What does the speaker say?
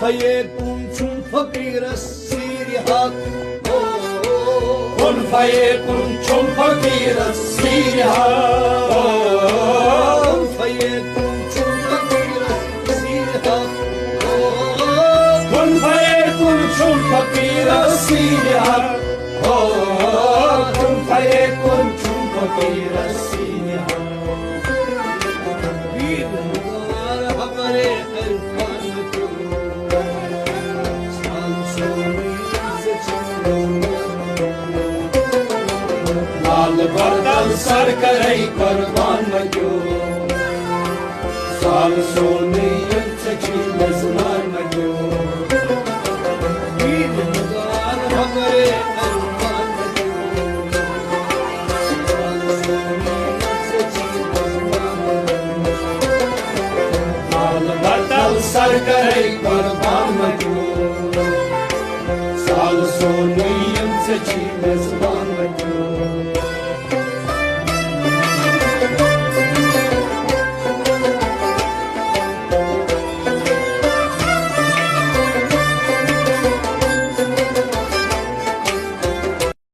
فيكون چون فقیر سیر حق كن فيكون چون فقیر سیر حق كن فيكون چون فقیر سیر حق كن فيكون چون فقیر سیر حق كن فيكون چون فقیر سیر حق بیدار هماره عرفان تو سال سومی لال بردل سر کرے قربان مگیو سال سونی چچی نزنان مگیو بیدار هماره عرفان تو سال سومی لال بردل سر کرے قربان مگیو سال سونی چچی نزنان